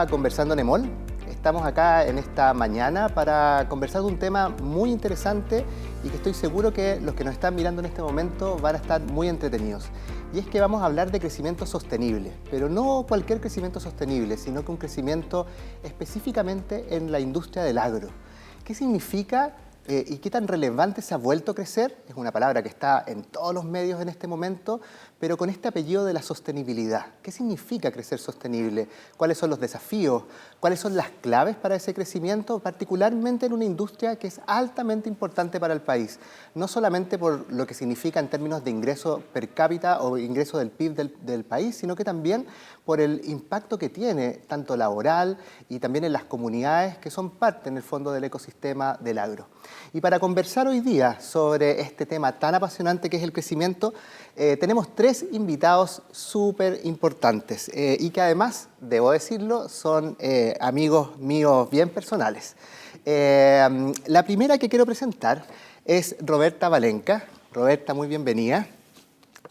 a Conversando en EMOL. Estamos acá en esta mañana para conversar de un tema muy interesante y que estoy seguro que los que nos están mirando en este momento van a estar muy entretenidos. Y es que vamos a hablar de crecimiento sostenible, pero no cualquier crecimiento sostenible, sino que un crecimiento específicamente en la industria del agro. ¿Qué significa y qué tan relevante se ha vuelto a crecer? Es una palabra que está en todos los medios en este momento, pero con este apellido de la sostenibilidad. ¿Qué significa crecer sostenible? ¿Cuáles son los desafíos? ¿Cuáles son las claves para ese crecimiento? Particularmente en una industria que es altamente importante para el país. No solamente por lo que significa en términos de ingreso per cápita o ingreso del PIB del país, sino que también por el impacto que tiene, tanto laboral y también en las comunidades que son parte, en el fondo, del ecosistema del agro. Y para conversar hoy día sobre este tema tan apasionante que es el crecimiento, tenemos tres invitados súper importantes y que además, debo decirlo, son amigos míos bien personales. La primera que quiero presentar es Roberta Valenca. Roberta, muy bienvenida.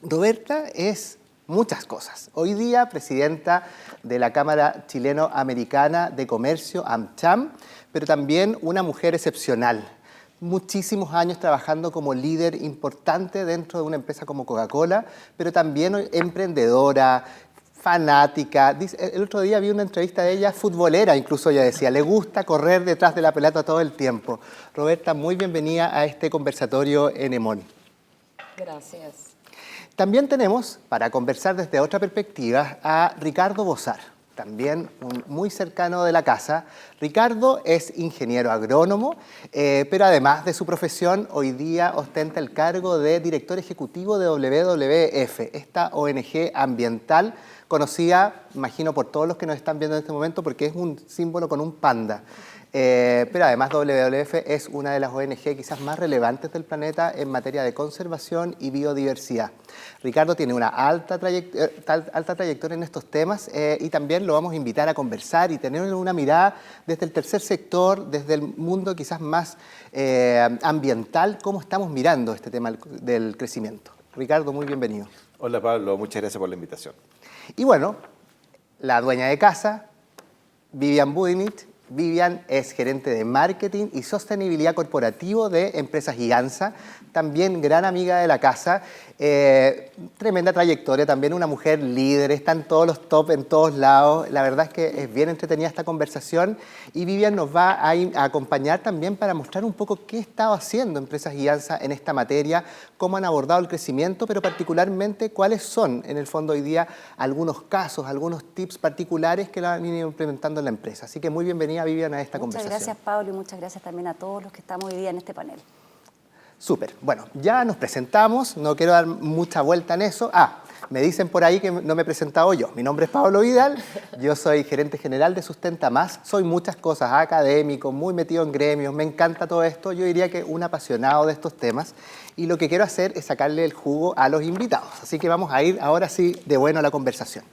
Roberta es muchas cosas. Hoy día presidenta de la Cámara Chileno-Americana de Comercio, AmCham, pero también una mujer excepcional. Muchísimos años trabajando como líder importante dentro de una empresa como Coca-Cola, pero también emprendedora, fanática. El otro día vi una entrevista de ella, futbolera, incluso ella decía, le gusta correr detrás de la pelota todo el tiempo. Roberta, muy bienvenida a este conversatorio en EMOL. Gracias. También tenemos, para conversar desde otra perspectiva, a Ricardo Bozar, también muy cercano de la casa. Ricardo es ingeniero agrónomo, pero además de su profesión, hoy día ostenta el cargo de director ejecutivo de WWF, esta ONG ambiental conocida, imagino, por todos los que nos están viendo en este momento, porque es un símbolo con un panda. Pero además WWF es una de las ONG quizás más relevantes del planeta en materia de conservación y biodiversidad. Ricardo tiene una alta trayectoria en estos temas y también lo vamos a invitar a conversar y tener una mirada desde el tercer sector, desde el mundo quizás más ambiental, cómo estamos mirando este tema del crecimiento. Ricardo, muy bienvenido. Hola Pablo, muchas gracias por la invitación. Y bueno, la dueña de casa, Vivian Budinich. Vivian es gerente de marketing y sostenibilidad corporativo de Empresas Giganza, también gran amiga de la casa, tremenda trayectoria, también una mujer líder, está en todos los top, en todos lados. La verdad es que es bien entretenida esta conversación y Vivian nos va a acompañar también para mostrar un poco qué estaba haciendo Empresas Giganza en esta materia, cómo han abordado el crecimiento, pero particularmente cuáles son, en el fondo hoy día, algunos casos, algunos tips particulares que la han ido implementando en la empresa. Así que muy bienvenida, Vivian, a esta conversación. Muchas gracias, Pablo, y muchas gracias también a todos los que estamos hoy día en este panel. Súper. Bueno, ya nos presentamos, no quiero dar mucha vuelta en eso. Me dicen por ahí que no me he presentado yo. Mi nombre es Pablo Vidal, yo soy gerente general de Sustenta Más. Soy muchas cosas, académico, muy metido en gremios, me encanta todo esto. Yo diría que un apasionado de estos temas y lo que quiero hacer es sacarle el jugo a los invitados. Así que vamos a ir ahora sí de bueno a la conversación.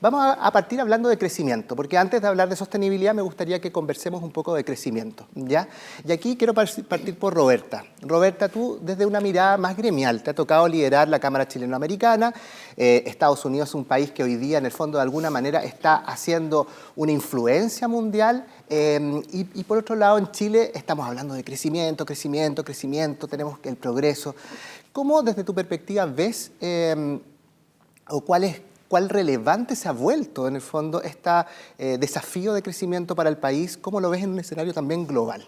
Vamos a partir hablando de crecimiento, porque antes de hablar de sostenibilidad me gustaría que conversemos un poco de crecimiento, ¿ya? Y aquí quiero partir por Roberta. Roberta, tú desde una mirada más gremial, te ha tocado liderar la Cámara Chileno-Americana. Estados Unidos es un país que hoy día, en el fondo, de alguna manera está haciendo una influencia mundial. Y por otro lado, en Chile estamos hablando de crecimiento, tenemos el progreso. ¿Cómo desde tu perspectiva ves o cuál relevante se ha vuelto, en el fondo, este desafío de crecimiento para el país? ¿Cómo lo ves en un escenario también global?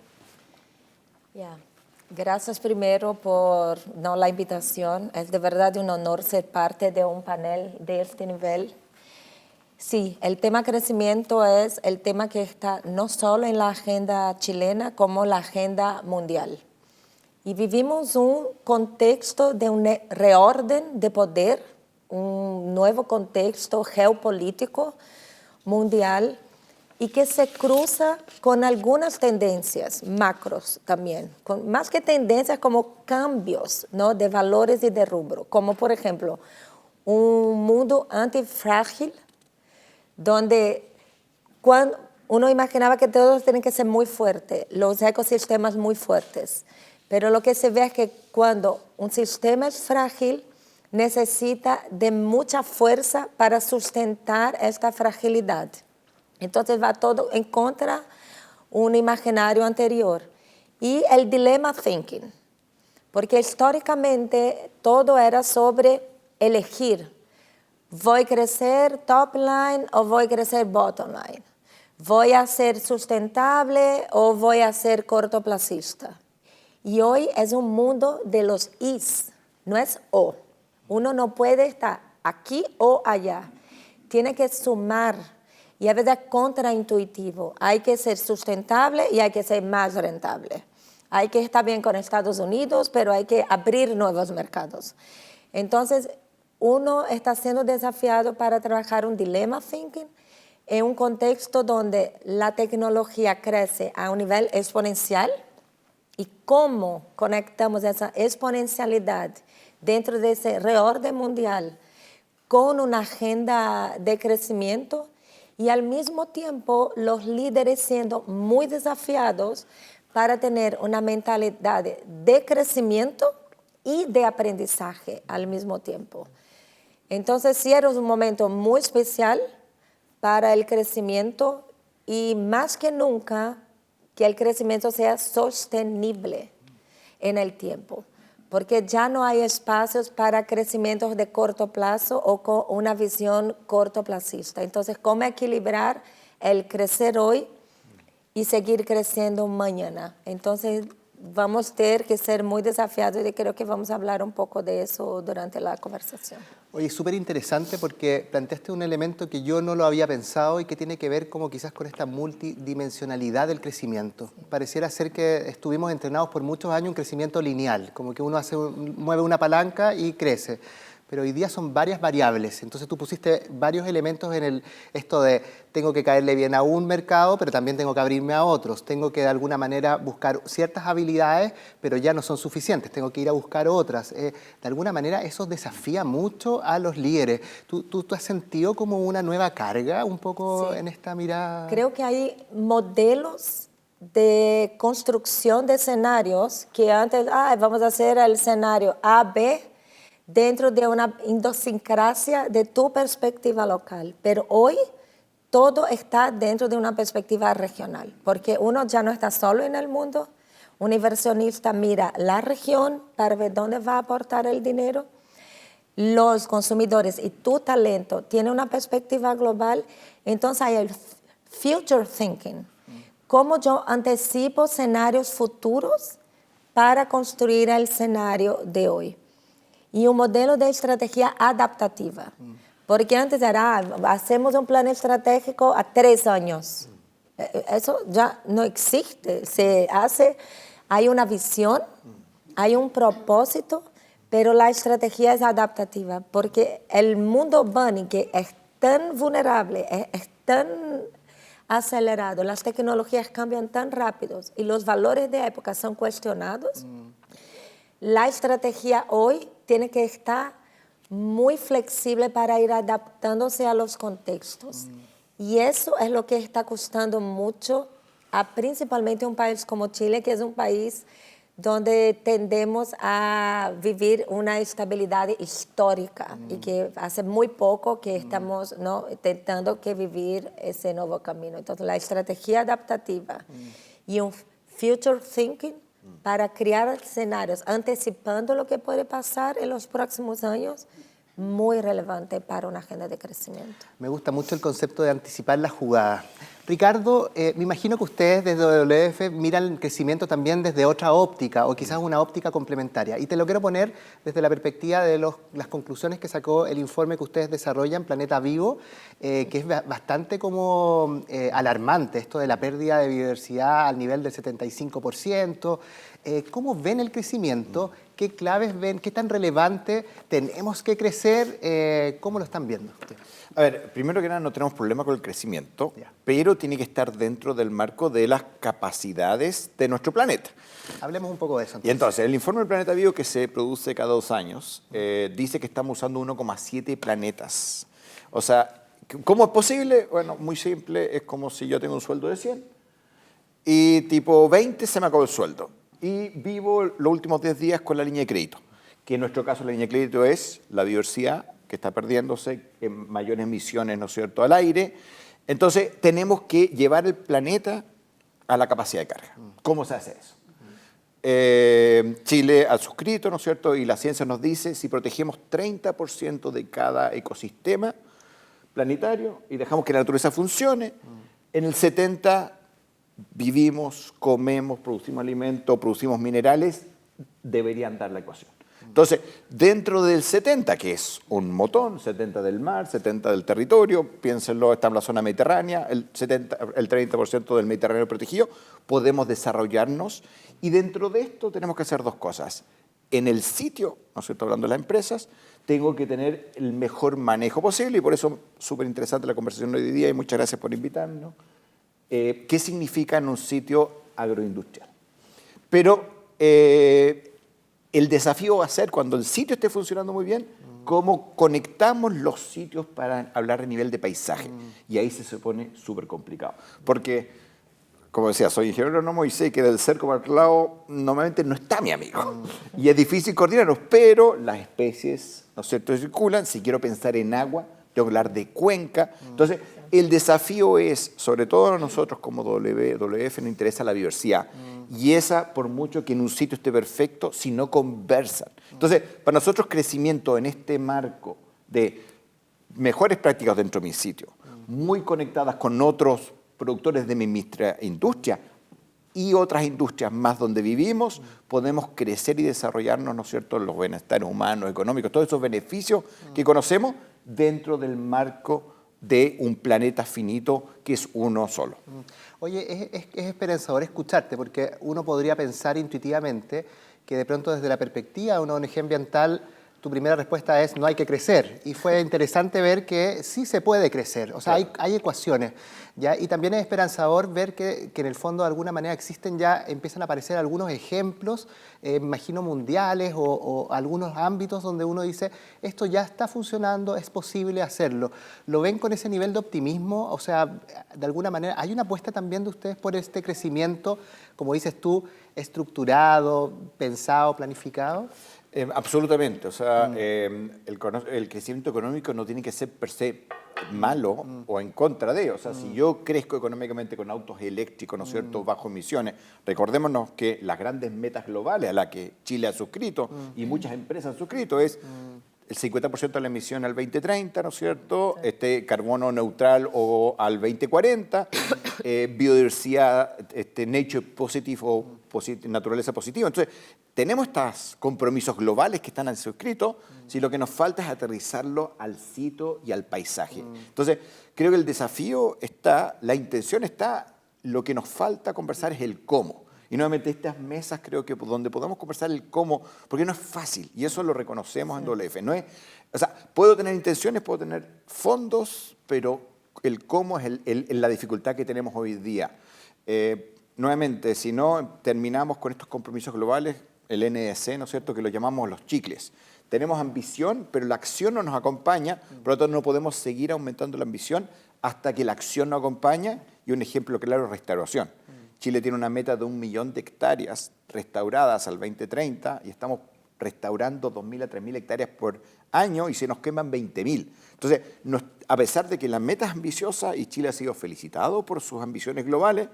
Gracias primero por la invitación. Es de verdad un honor ser parte de un panel de este nivel. Sí, el tema crecimiento es el tema que está no solo en la agenda chilena, como la agenda mundial. Y vivimos un contexto de un reorden de poder, un nuevo contexto geopolítico mundial y que se cruza con algunas tendencias macros también, más que tendencias como cambios, ¿no?, de valores y de rubro, como por ejemplo un mundo antifrágil, donde cuando uno imaginaba que todos tienen que ser muy fuertes, los ecosistemas muy fuertes, pero lo que se ve es que cuando un sistema es frágil, necesita de mucha fuerza para sustentar esta fragilidad. Entonces va todo en contra un imaginario anterior. Y el dilemma thinking, porque históricamente todo era sobre elegir. ¿Voy a crecer top line o voy a crecer bottom line? ¿Voy a ser sustentable o voy a ser cortoplacista? Y hoy es un mundo de los is, no es o. Uno no puede estar aquí o allá. Tiene que sumar y a veces es contraintuitivo. Hay que ser sustentable y hay que ser más rentable. Hay que estar bien con Estados Unidos, pero hay que abrir nuevos mercados. Entonces, uno está siendo desafiado para trabajar un dilemma thinking en un contexto donde la tecnología crece a un nivel exponencial y cómo conectamos esa exponencialidad dentro de ese reorden mundial con una agenda de crecimiento y al mismo tiempo los líderes siendo muy desafiados para tener una mentalidad de crecimiento y de aprendizaje al mismo tiempo. Entonces, sí era un momento muy especial para el crecimiento y más que nunca que el crecimiento sea sostenible en el tiempo, porque ya no hay espacios para crecimientos de corto plazo o con una visión cortoplacista. Entonces, ¿cómo equilibrar el crecer hoy y seguir creciendo mañana? Entonces, vamos a tener que ser muy desafiados y creo que vamos a hablar un poco de eso durante la conversación. Oye, súper interesante porque planteaste un elemento que yo no lo había pensado y que tiene que ver como quizás con esta multidimensionalidad del crecimiento. Sí. Pareciera ser que estuvimos entrenados por muchos años un crecimiento lineal, como que uno mueve una palanca y crece. Pero hoy día son varias variables. Entonces tú pusiste varios elementos en esto de tengo que caerle bien a un mercado, pero también tengo que abrirme a otros. Tengo que de alguna manera buscar ciertas habilidades, pero ya no son suficientes. Tengo que ir a buscar otras. De alguna manera eso desafía mucho a los líderes. ¿Tú has sentido como una nueva carga un poco Sí. en esta mirada? Creo que hay modelos de construcción de escenarios que antes, vamos a hacer el escenario A, B, dentro de una idiosincrasia de tu perspectiva local. Pero hoy todo está dentro de una perspectiva regional, porque uno ya no está solo en el mundo. Un inversionista mira la región para ver dónde va a aportar el dinero. Los consumidores y tu talento tienen una perspectiva global. Entonces hay el future thinking. Cómo yo anticipo escenarios futuros para construir el escenario de hoy. Y un modelo de estrategia adaptativa. Porque antes era, hacemos un plan estratégico a 3 años. Eso ya no existe. Se hace, hay una visión, hay un propósito, pero la estrategia es adaptativa. Porque el mundo bunny, que es tan vulnerable, es tan acelerado, las tecnologías cambian tan rápido y los valores de época son cuestionados, la estrategia hoy tiene que estar muy flexible para ir adaptándose a los contextos. Y eso es lo que está costando mucho a principalmente un país como Chile, que es un país donde tendemos a vivir una estabilidad histórica y que hace muy poco que estamos intentando que vivir ese nuevo camino. Entonces, la estrategia adaptativa y un future thinking para crear escenarios anticipando lo que puede pasar en los próximos años, muy relevante para una agenda de crecimiento. Me gusta mucho el concepto de anticipar la jugada. Ricardo, me imagino que ustedes desde WWF miran el crecimiento también desde otra óptica o quizás una óptica complementaria. Y te lo quiero poner desde la perspectiva de las conclusiones que sacó el informe que ustedes desarrollan, Planeta Vivo, que es bastante como alarmante, esto de la pérdida de biodiversidad al nivel del 75%. ¿Cómo ven el crecimiento? ¿Qué claves ven? ¿Qué tan relevante tenemos que crecer? ¿Cómo lo están viendo? A ver, primero que nada no tenemos problema con el crecimiento, pero tiene que estar dentro del marco de las capacidades de nuestro planeta. Hablemos un poco de eso. Y entonces, el informe del Planeta Vivo que se produce cada 2 años dice que estamos usando 1,7 planetas. O sea, ¿cómo es posible? Bueno, muy simple, es como si yo tengo un sueldo de 100 y tipo 20 se me acabó el sueldo. Y vivo los últimos 10 días con la línea de crédito, que en nuestro caso la línea de crédito es la biodiversidad, que está perdiéndose en mayores emisiones, ¿no es cierto?, al aire, Entonces, tenemos que llevar el planeta a la capacidad de carga. ¿Cómo se hace eso? Chile ha suscrito, ¿no es cierto? Y la ciencia nos dice, si protegemos 30% de cada ecosistema planetario y dejamos que la naturaleza funcione, en el 70 vivimos, comemos, producimos alimentos, producimos minerales, deberían dar la ecuación. Entonces, dentro del 70, que es un motón, 70 del mar, 70 del territorio, piénsenlo, está en la zona mediterránea, el 30% del Mediterráneo protegido, podemos desarrollarnos y dentro de esto tenemos que hacer dos cosas. En el sitio, ¿no es cierto?, hablando de las empresas, tengo que tener el mejor manejo posible y por eso súper interesante la conversación de hoy día y muchas gracias por invitarnos. ¿Qué significa en un sitio agroindustrial? Pero el desafío va a ser cuando el sitio esté funcionando muy bien, cómo conectamos los sitios para hablar a nivel de paisaje. Y ahí se pone súper complicado. Porque, como decía, soy ingeniero agrónomo y sé que del cerco para el lado normalmente no está mi amigo. Y es difícil coordinarlos, pero las especies, ¿no es cierto?, circulan. Si quiero pensar en agua, tengo que hablar de cuenca. Entonces, el desafío es, sobre todo a nosotros como WWF, nos interesa la diversidad. Y esa, por mucho que en un sitio esté perfecto, si no conversan. Entonces, para nosotros crecimiento en este marco de mejores prácticas dentro de mi sitio, muy conectadas con otros productores de mi misma industria y otras industrias más donde vivimos, podemos crecer y desarrollarnos, ¿no es cierto?, los bienestares humanos, económicos, todos esos beneficios que conocemos dentro del marco de un planeta finito que es uno solo. Oye, es esperanzador escucharte, porque uno podría pensar intuitivamente que de pronto desde la perspectiva de una ONG ambiental, tu primera respuesta es no hay que crecer. Y fue interesante ver que sí se puede crecer, o sea, hay ecuaciones. ¿Ya? Y también es esperanzador ver que en el fondo de alguna manera existen ya, empiezan a aparecer algunos ejemplos, imagino mundiales o algunos ámbitos donde uno dice, esto ya está funcionando, es posible hacerlo. ¿Lo ven con ese nivel de optimismo? O sea, de alguna manera, ¿hay una apuesta también de ustedes por este crecimiento, como dices tú, estructurado, pensado, planificado? Absolutamente, o sea, el crecimiento económico no tiene que ser per se malo o en contra de, o sea, si yo crezco económicamente con autos eléctricos, ¿no es cierto?, bajo emisiones, recordémonos que las grandes metas globales a las que Chile ha suscrito y muchas empresas han suscrito es el 50% de la emisión al 2030, ¿no es cierto?, carbono neutral o al 2040, biodiversidad, nature positive o naturaleza positiva. Entonces, tenemos estos compromisos globales que están suscritos, si lo que nos falta es aterrizarlo al sitio y al paisaje. Entonces, creo que el desafío está, la intención está, lo que nos falta conversar es el cómo. Y nuevamente estas mesas creo que donde podamos conversar el cómo, porque no es fácil, y eso lo reconocemos en WWF. No es, o sea, puedo tener intenciones, puedo tener fondos, pero el cómo es la dificultad que tenemos hoy día. Nuevamente, si no terminamos con estos compromisos globales, el NDC, ¿no es cierto?, que lo llamamos los chicles. Tenemos ambición, pero la acción no nos acompaña, por lo tanto no podemos seguir aumentando la ambición hasta que la acción nos acompañe, y un ejemplo claro es restauración. Chile tiene una meta de 1 millón de hectáreas restauradas al 2030 y estamos restaurando 2.000 a 3.000 hectáreas por año y se nos queman 20.000. Entonces, a pesar de que la meta es ambiciosa y Chile ha sido felicitado por sus ambiciones globales,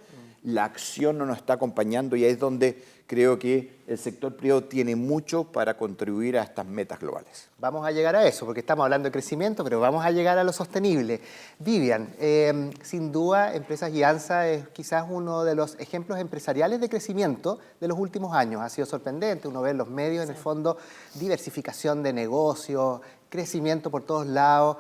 la acción no nos está acompañando y ahí es donde creo que el sector privado tiene mucho para contribuir a estas metas globales. Vamos a llegar a eso, porque estamos hablando de crecimiento, pero vamos a llegar a lo sostenible. Vivian, sin duda, Empresas Gianza es quizás uno de los ejemplos empresariales de crecimiento de los últimos años. Ha sido sorprendente, uno ve en los medios, en el fondo, diversificación de negocios, crecimiento por todos lados,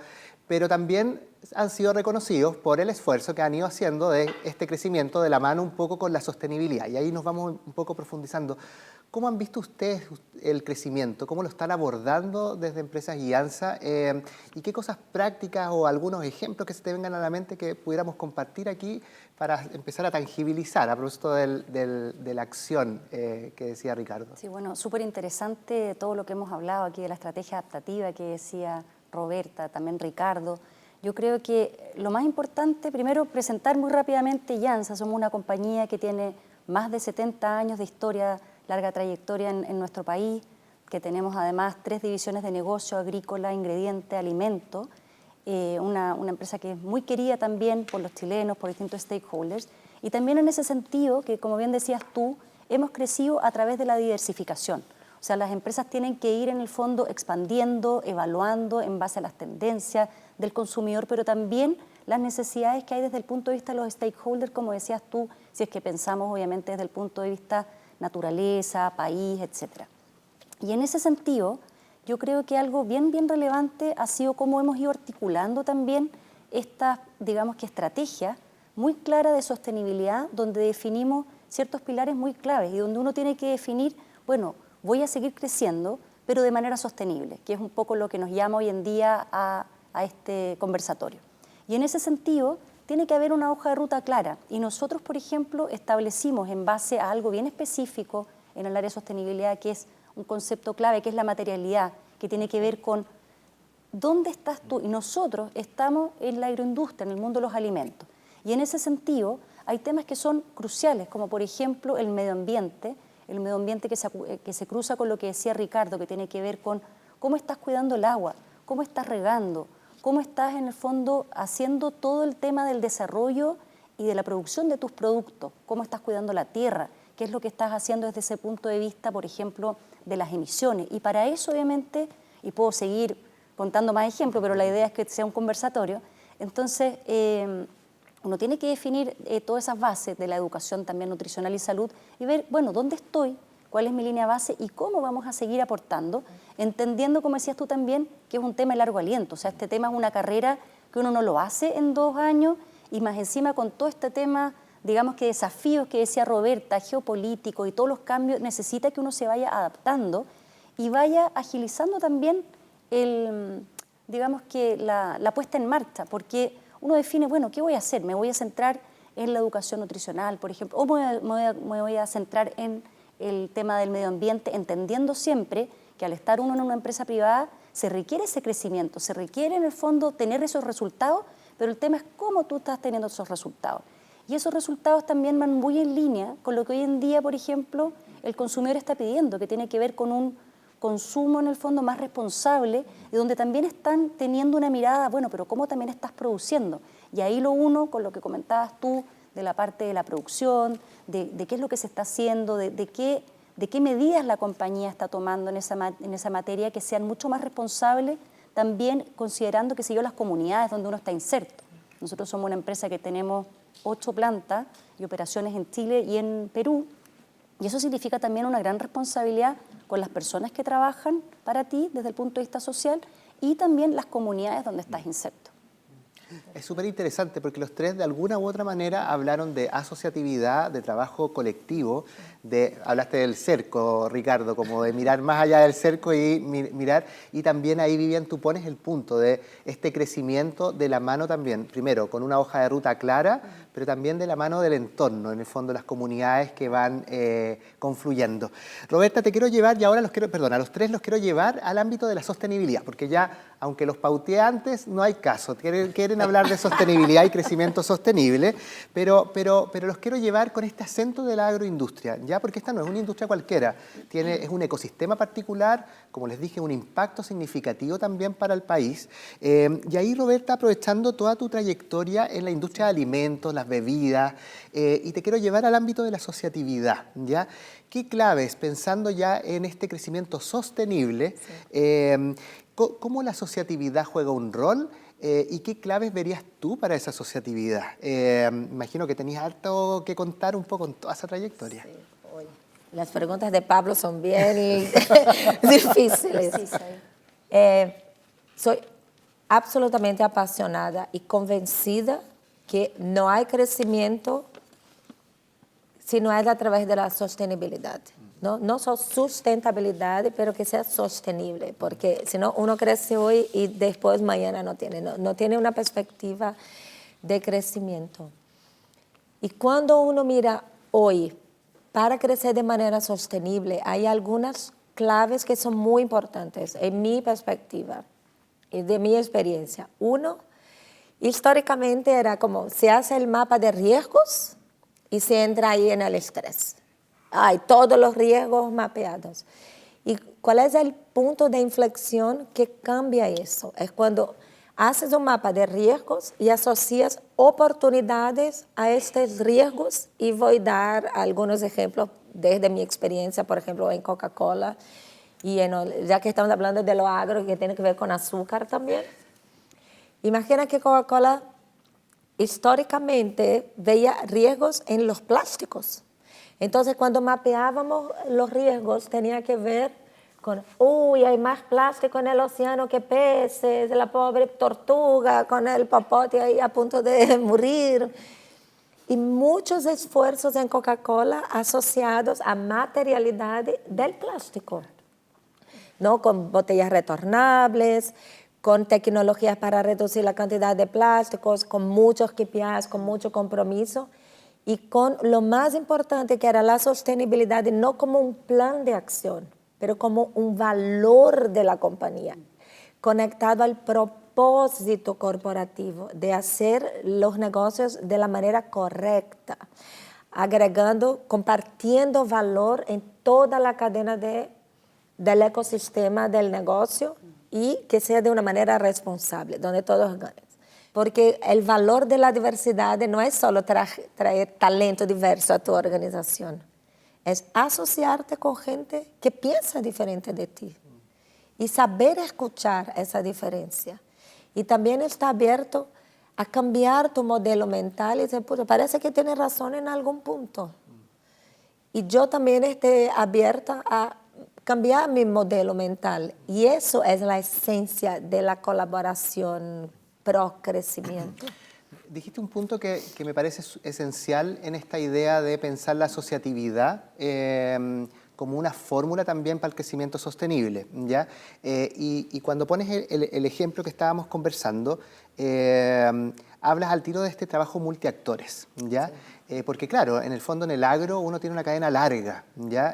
pero también han sido reconocidos por el esfuerzo que han ido haciendo de este crecimiento de la mano un poco con la sostenibilidad. Y ahí nos vamos un poco profundizando. ¿Cómo han visto ustedes el crecimiento? ¿Cómo lo están abordando desde Empresas Gianza? ¿Y qué cosas prácticas o algunos ejemplos que se te vengan a la mente que pudiéramos compartir aquí para empezar a tangibilizar a propósito de la acción que decía Ricardo? Sí, bueno, súper interesante todo lo que hemos hablado aquí de la estrategia adaptativa que decía Roberta, también Ricardo. Yo creo que lo más importante, primero, presentar muy rápidamente Gianza. Somos una compañía que tiene más de 70 años de historia, larga trayectoria en nuestro país, que tenemos además 3 divisiones de negocio, agrícola, ingrediente, alimento. una empresa que es muy querida también por los chilenos, por distintos stakeholders, y también en ese sentido que, como bien decías tú, hemos crecido a través de la diversificación. O sea, las empresas tienen que ir en el fondo expandiendo, evaluando en base a las tendencias del consumidor, pero también las necesidades que hay desde el punto de vista de los stakeholders, como decías tú, si es que pensamos obviamente desde el punto de vista naturaleza, país, etc. Y en ese sentido, yo creo que algo bien relevante ha sido cómo hemos ido articulando también esta, digamos que estrategia muy clara de sostenibilidad, donde definimos ciertos pilares muy claves y donde uno tiene que definir, bueno, voy a seguir creciendo, pero de manera sostenible, que es un poco lo que nos llama hoy en día a este conversatorio. Y en ese sentido, tiene que haber una hoja de ruta clara. Y nosotros, por ejemplo, establecimos en base a algo bien específico en el área de sostenibilidad, que es un concepto clave, que es la materialidad, que tiene que ver con dónde estás tú. Y nosotros estamos en la agroindustria, en el mundo de los alimentos. Y en ese sentido, hay temas que son cruciales, como por ejemplo el medio ambiente que se cruza con lo que decía Ricardo, que tiene que ver con cómo estás cuidando el agua, cómo estás regando, cómo estás en el fondo haciendo todo el tema del desarrollo y de la producción de tus productos, cómo estás cuidando la tierra, qué es lo que estás haciendo desde ese punto de vista, por ejemplo, de las emisiones. Y para eso, obviamente, y puedo seguir contando más ejemplos, pero la idea es que sea un conversatorio, entonces uno tiene que definir todas esas bases de la educación también nutricional y salud y ver, bueno, ¿dónde estoy? ¿Cuál es mi línea base? ¿Y cómo vamos a seguir aportando? Entendiendo, como decías tú también, que es un tema de largo aliento. O sea, este tema es una carrera que uno no lo hace en 2 años y más encima con todo este tema, digamos que desafíos que decía Roberta, geopolítico y todos los cambios, necesita que uno se vaya adaptando y vaya agilizando también digamos que la puesta en marcha, porque uno define, bueno, ¿qué voy a hacer? ¿Me voy a centrar en la educación nutricional, por ejemplo? ¿O me voy a centrar en el tema del medio ambiente, entendiendo siempre que al estar uno en una empresa privada se requiere ese crecimiento, se requiere en el fondo tener esos resultados, pero el tema es cómo tú estás teniendo esos resultados. Y esos resultados también van muy en línea con lo que hoy en día, por ejemplo, el consumidor está pidiendo, que tiene que ver con un consumo en el fondo más responsable y donde también están teniendo una mirada, bueno, pero ¿cómo también estás produciendo? Y ahí lo uno con lo que comentabas tú, de la parte de la producción, de qué es lo que se está haciendo, de qué medidas la compañía está tomando en esa materia que sean mucho más responsables, también considerando que las comunidades donde uno está inserto. Nosotros somos una empresa que tenemos 8 plantas y operaciones en Chile y en Perú, y eso significa también una gran responsabilidad con las personas que trabajan para ti desde el punto de vista social y también las comunidades donde estás inserto. Es súper interesante porque los tres de alguna u otra manera hablaron de asociatividad, de trabajo colectivo, hablaste del cerco, Ricardo, como de mirar más allá del cerco y mirar, y también ahí, Vivian, tú pones el punto de este crecimiento de la mano también, primero con una hoja de ruta clara, pero también de la mano del entorno, en el fondo las comunidades que van confluyendo. Roberta, te quiero llevar, y ahora a los tres los quiero llevar al ámbito de la sostenibilidad, porque ya, aunque los pauteé antes, no hay caso, quieren hablar de sostenibilidad y crecimiento sostenible, pero los quiero llevar con este acento de la agroindustria, ya porque esta no es una industria cualquiera, es un ecosistema particular, como les dije, un impacto significativo también para el país. Y ahí, Roberta, aprovechando toda tu trayectoria en la industria de alimentos, las bebidas, y te quiero llevar al ámbito de la asociatividad, ¿ya? ¿Qué claves, pensando ya en este crecimiento sostenible, cómo la asociatividad juega un rol? ¿Y qué claves verías tú para esa asociatividad? Imagino que tenías harto que contar un poco en toda esa trayectoria. Sí. Oye, las preguntas de Pablo son bien difíciles. Sí, sí. Soy absolutamente apasionada y convencida que no hay crecimiento si no es a través de la sostenibilidad. No solo sustentabilidad, pero que sea sostenible, porque si no, uno crece hoy y después mañana no tiene una perspectiva de crecimiento. Y cuando uno mira hoy, para crecer de manera sostenible, hay algunas claves que son muy importantes en mi perspectiva y de mi experiencia. Uno, históricamente era como se hace el mapa de riesgos y se entra ahí en el estrés. Hay todos los riesgos mapeados. ¿Y cuál es el punto de inflexión que cambia eso? Es cuando haces un mapa de riesgos y asocias oportunidades a estos riesgos, y voy a dar algunos ejemplos desde mi experiencia, por ejemplo, en Coca-Cola, y ya que estamos hablando de lo agro, que tiene que ver con azúcar también. Imagina que Coca-Cola históricamente veía riesgos en los plásticos. Entonces, cuando mapeábamos los riesgos, tenía que ver con, hay más plástico en el océano que peces, la pobre tortuga con el popote ahí a punto de morir. Y muchos esfuerzos en Coca-Cola asociados a materialidad del plástico, ¿no? Con botellas retornables, con tecnologías para reducir la cantidad de plásticos, con muchos KPIs, con mucho compromiso, y con lo más importante, que era la sostenibilidad, no como un plan de acción, pero como un valor de la compañía, conectado al propósito corporativo de hacer los negocios de la manera correcta, agregando, compartiendo valor en toda la cadena del ecosistema del negocio, y que sea de una manera responsable, donde todos ganen. Porque el valor de la diversidad no es solo traer talento diverso a tu organización, es asociarte con gente que piensa diferente de ti y saber escuchar esa diferencia. Y también está abierto a cambiar tu modelo mental y decir, parece que tienes razón en algún punto. Y yo también esté abierta a cambiar mi modelo mental. Y eso es la esencia de la colaboración pro crecimiento. Dijiste un punto que me parece esencial en esta idea de pensar la asociatividad como una fórmula también para el crecimiento sostenible, ¿ya? Y cuando pones el ejemplo que estábamos conversando, hablas al tiro de este trabajo multiactores, ¿ya? Sí. Porque claro, en el fondo en el agro uno tiene una cadena larga, ¿ya?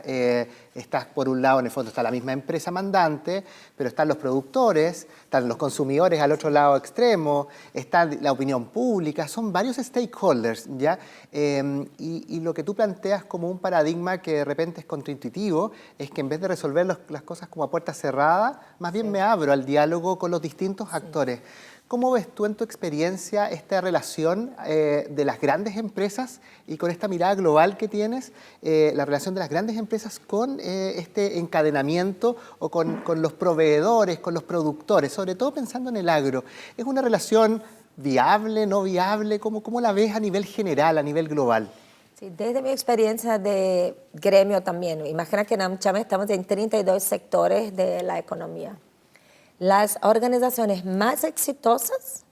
Estás por un lado, en el fondo está la misma empresa mandante, pero están los productores, están los consumidores al otro lado extremo, está la opinión pública, son varios stakeholders, ¿ya? Y lo que tú planteas como un paradigma que de repente es contraintuitivo, es que en vez de resolver las cosas como a puerta cerrada, más bien me abro al diálogo con los distintos actores. ¿Cómo ves tú en tu experiencia esta relación de las grandes empresas y con esta mirada global que tienes, la relación de las grandes empresas con este encadenamiento o con los proveedores, con los productores, sobre todo pensando en el agro? ¿Es una relación viable, no viable? ¿Cómo la ves a nivel general, a nivel global? Sí, desde mi experiencia de gremio también, imagina que en AmCham estamos en 32 sectores de la economía. Las organizaciones más exitosas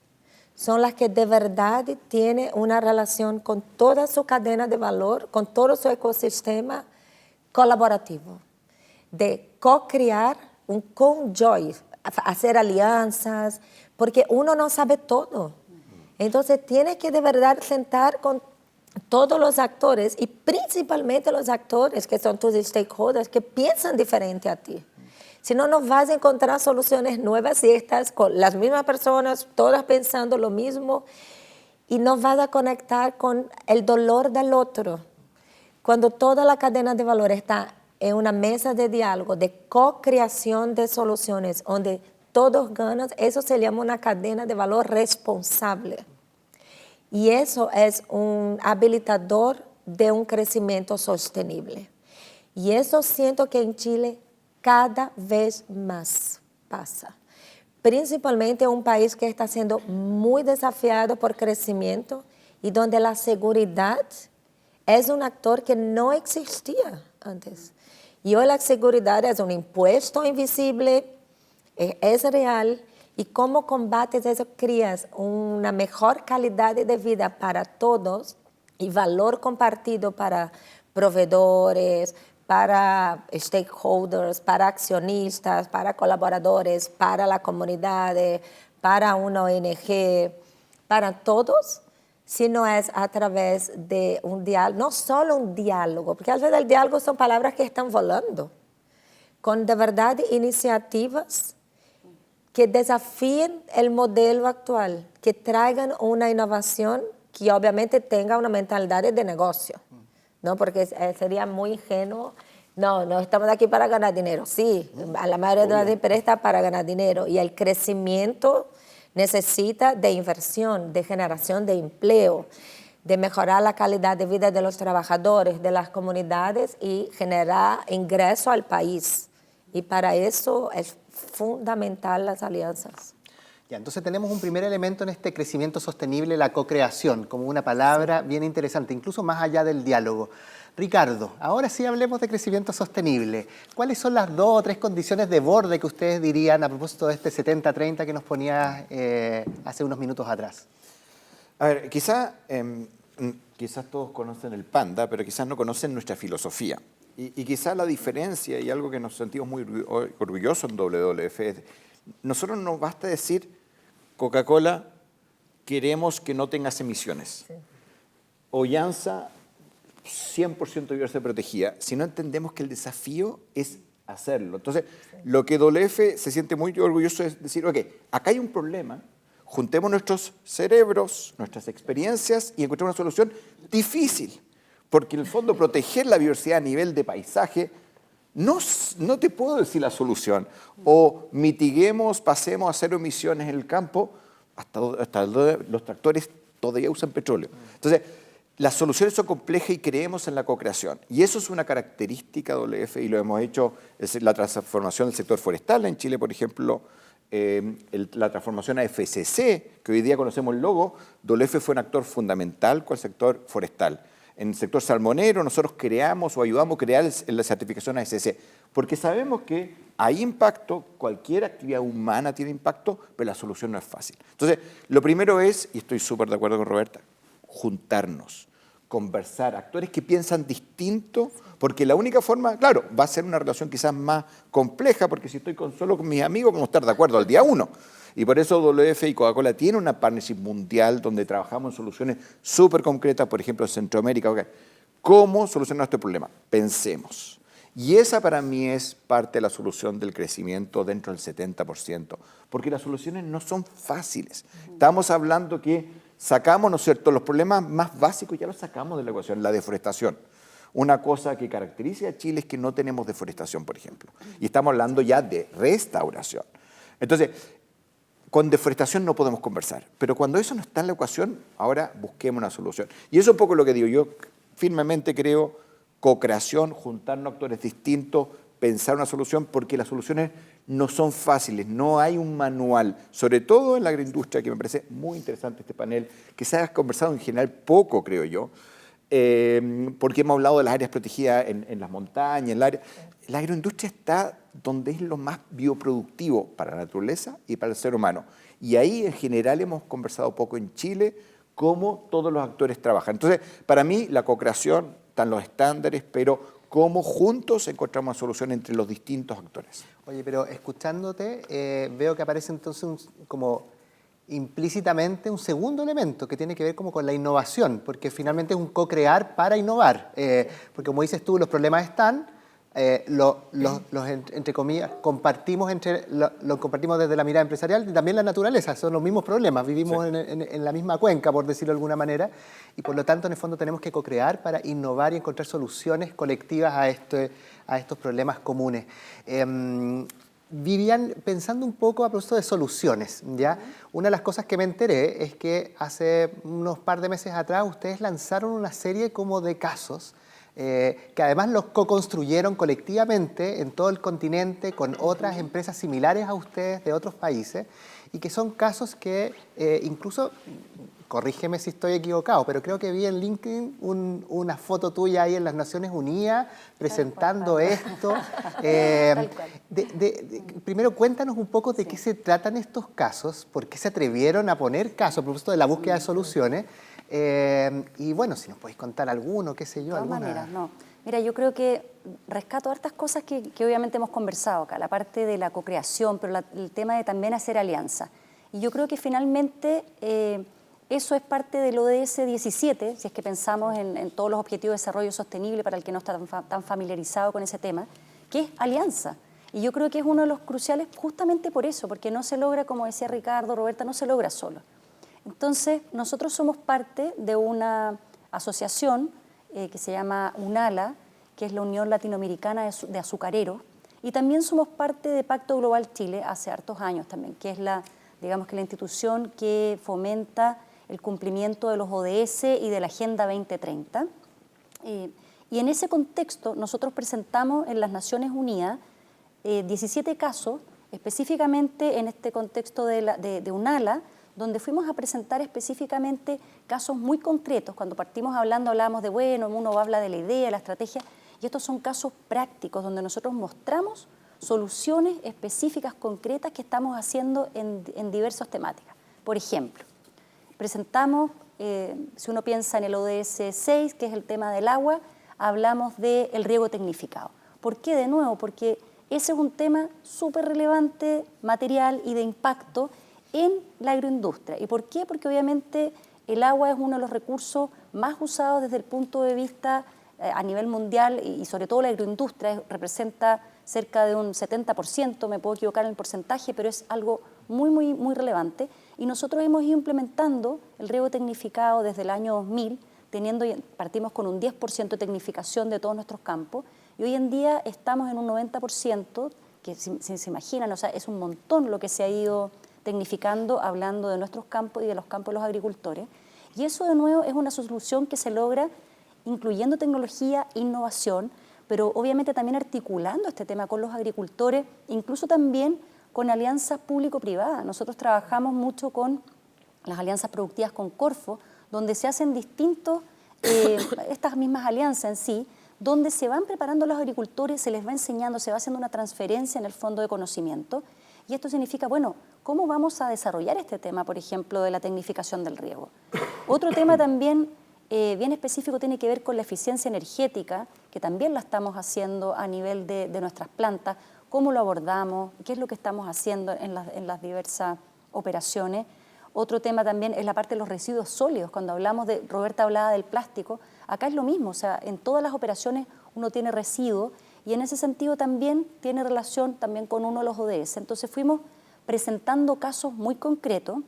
son las que de verdad tienen una relación con toda su cadena de valor, con todo su ecosistema colaborativo, de co-crear un conjoy, hacer alianzas, porque uno no sabe todo. Entonces tienes que de verdad sentar con todos los actores, y principalmente los actores que son tus stakeholders, que piensan diferente a ti. Si no, no vas a encontrar soluciones nuevas si estás con las mismas personas, todas pensando lo mismo, y no vas a conectar con el dolor del otro. Cuando toda la cadena de valor está en una mesa de diálogo, de co-creación de soluciones, donde todos ganan, eso se llama una cadena de valor responsable. Y eso es un habilitador de un crecimiento sostenible. Y eso siento que en Chile cada vez más pasa. Principalmente en un país que está siendo muy desafiado por crecimiento y donde la seguridad es un actor que no existía antes. Y hoy la seguridad es un impuesto invisible, es real, y cómo combates eso, creas una mejor calidad de vida para todos y valor compartido para proveedores, para stakeholders, para accionistas, para colaboradores, para la comunidad, para una ONG, para todos, sino es a través de un diálogo, no solo un diálogo, porque a veces el diálogo son palabras que están volando, con de verdad iniciativas que desafíen el modelo actual, que traigan una innovación que obviamente tenga una mentalidad de negocio. ¿No? Porque sería muy ingenuo. No estamos aquí para ganar dinero. Sí, a la mayoría de las empresas está para ganar dinero. Y el crecimiento necesita de inversión, de generación de empleo, de mejorar la calidad de vida de los trabajadores, de las comunidades y generar ingreso al país. Y para eso es fundamental las alianzas. Ya, entonces tenemos un primer elemento en este crecimiento sostenible, la co-creación, como una palabra bien interesante, incluso más allá del diálogo. Ricardo, ahora sí hablemos de crecimiento sostenible. ¿Cuáles son las 2 o 3 condiciones de borde que ustedes dirían a propósito de este 70-30 que nos ponías hace unos minutos atrás? A ver, quizás todos conocen el Panda, pero quizás no conocen nuestra filosofía. Y quizás la diferencia, y algo que nos sentimos muy orgullosos en WWF, es nosotros nos basta decir, Coca-Cola, queremos que no tengas emisiones. Sí. O Llanza, 100% biodiversidad protegida, si no entendemos que el desafío es hacerlo. Entonces, lo que WWF se siente muy orgulloso es decir, ok, acá hay un problema, juntemos nuestros cerebros, nuestras experiencias y encontremos una solución difícil, porque en el fondo proteger la biodiversidad a nivel de paisaje, no te puedo decir la solución. O mitiguemos, pasemos a cero emisiones en el campo, hasta los tractores todavía usan petróleo. Entonces, las soluciones son complejas y creemos en la co-creación. Y eso es una característica de WWF y lo hemos hecho, es la transformación del sector forestal en Chile, por ejemplo, la transformación a FSC, que hoy día conocemos el logo. WWF fue un actor fundamental con el sector forestal. En el sector salmonero nosotros creamos o ayudamos a crear la certificación ASC, porque sabemos que hay impacto, cualquier actividad humana tiene impacto, pero la solución no es fácil. Entonces, lo primero es, y estoy súper de acuerdo con Roberta, juntarnos, conversar, actores que piensan distinto, porque la única forma, claro, va a ser una relación quizás más compleja, porque si estoy solo con mis amigos, vamos a estar de acuerdo al día 1. Y por eso WWF y Coca-Cola tienen una partnership mundial donde trabajamos en soluciones súper concretas, por ejemplo, en Centroamérica. Okay. ¿Cómo solucionar este problema? Pensemos. Y esa para mí es parte de la solución del crecimiento dentro del 70%, porque las soluciones no son fáciles. Estamos hablando que sacamos, ¿no es cierto?, los problemas más básicos ya los sacamos de la ecuación, la deforestación. Una cosa que caracteriza a Chile es que no tenemos deforestación, por ejemplo. Y estamos hablando ya de restauración. Entonces, con deforestación no podemos conversar, pero cuando eso no está en la ecuación, ahora busquemos una solución. Y eso es un poco lo que digo, yo firmemente creo co-creación, juntarnos actores distintos, pensar una solución, porque las soluciones no son fáciles, no hay un manual, sobre todo en la agroindustria, que me parece muy interesante este panel, que se ha conversado en general poco, creo yo, porque hemos hablado de las áreas protegidas en las montañas, la agroindustria está donde es lo más bioproductivo para la naturaleza y para el ser humano. Y ahí en general hemos conversado poco en Chile cómo todos los actores trabajan. Entonces, para mí la co-creación, están los estándares, pero cómo juntos encontramos una solución entre los distintos actores. Oye, pero escuchándote, veo que aparece entonces como implícitamente un segundo elemento que tiene que ver como con la innovación, porque finalmente es un co-crear para innovar, porque como dices tú, los problemas están, entre comillas, compartimos desde la mirada empresarial y también la naturaleza, son los mismos problemas, vivimos sí. en la misma cuenca, por decirlo de alguna manera, y por lo tanto en el fondo tenemos que co-crear para innovar y encontrar soluciones colectivas a estos problemas comunes. Vivian, pensando un poco a propósito de soluciones, ¿ya? Una de las cosas que me enteré es que hace unos par de meses atrás ustedes lanzaron una serie como de casos que además los co-construyeron colectivamente en todo el continente con otras empresas similares a ustedes de otros países y que son casos que incluso, corrígeme si estoy equivocado, pero creo que vi en LinkedIn una foto tuya ahí en las Naciones Unidas presentando esto. Primero cuéntanos un poco de qué se tratan estos casos, por qué se atrevieron a poner casos a propósito de la búsqueda de soluciones. Y bueno, si nos podéis contar alguno, qué sé yo. De todas maneras, no. Mira, yo creo que rescato hartas cosas que obviamente hemos conversado acá, la parte de la co-creación, pero el tema de también hacer alianza. Y yo creo que finalmente eso es parte del ODS 17, si es que pensamos en todos los objetivos de desarrollo sostenible para el que no está tan familiarizado con ese tema, que es alianza. Y yo creo que es uno de los cruciales justamente por eso, porque no se logra, como decía Ricardo, Roberta, no se logra solo. Entonces, nosotros somos parte de una asociación que se llama UNALA, que es la Unión Latinoamericana de Azucareros, y también somos parte de Pacto Global Chile hace hartos años también, que es la digamos que la institución que fomenta el cumplimiento de los ODS y de la Agenda 2030. Y en ese contexto nosotros presentamos en las Naciones Unidas 17 casos, específicamente en este contexto de UNALA, donde fuimos a presentar específicamente casos muy concretos. Cuando partimos hablábamos de, bueno, uno habla de la idea, la estrategia, y estos son casos prácticos donde nosotros mostramos soluciones específicas, concretas que estamos haciendo en diversas temáticas. Por ejemplo, presentamos, si uno piensa en el ODS 6, que es el tema del agua, hablamos del riego tecnificado. ¿Por qué? De nuevo, porque ese es un tema súper relevante, material y de impacto en la agroindustria. ¿Y por qué? Porque obviamente el agua es uno de los recursos más usados desde el punto de vista a nivel mundial y sobre todo la agroindustria representa cerca de un 70%, me puedo equivocar en el porcentaje, pero es algo muy relevante. Y nosotros hemos ido implementando el riego tecnificado desde el año 2000, partimos con un 10% de tecnificación de todos nuestros campos, y hoy en día estamos en un 90%, que si se imaginan, o sea, es un montón lo que se ha ido tecnificando, hablando de nuestros campos y de los campos de los agricultores. Y eso, de nuevo, es una solución que se logra incluyendo tecnología, innovación, pero obviamente también articulando este tema con los agricultores, incluso también con alianzas público-privadas. Nosotros trabajamos mucho con las alianzas productivas con Corfo, donde se hacen estas mismas alianzas en sí, donde se van preparando los agricultores, se les va enseñando, se va haciendo una transferencia en el fondo de conocimiento, y esto significa, bueno, ¿cómo vamos a desarrollar este tema, por ejemplo, de la tecnificación del riego? Otro tema también bien específico tiene que ver con la eficiencia energética, que también la estamos haciendo a nivel de nuestras plantas, cómo lo abordamos, qué es lo que estamos haciendo en las diversas operaciones. Otro tema también es la parte de los residuos sólidos. Cuando Roberta hablaba del plástico, acá es lo mismo, o sea, en todas las operaciones uno tiene residuos y en ese sentido también tiene relación también con uno de los ODS. Entonces fuimos presentando casos muy concretos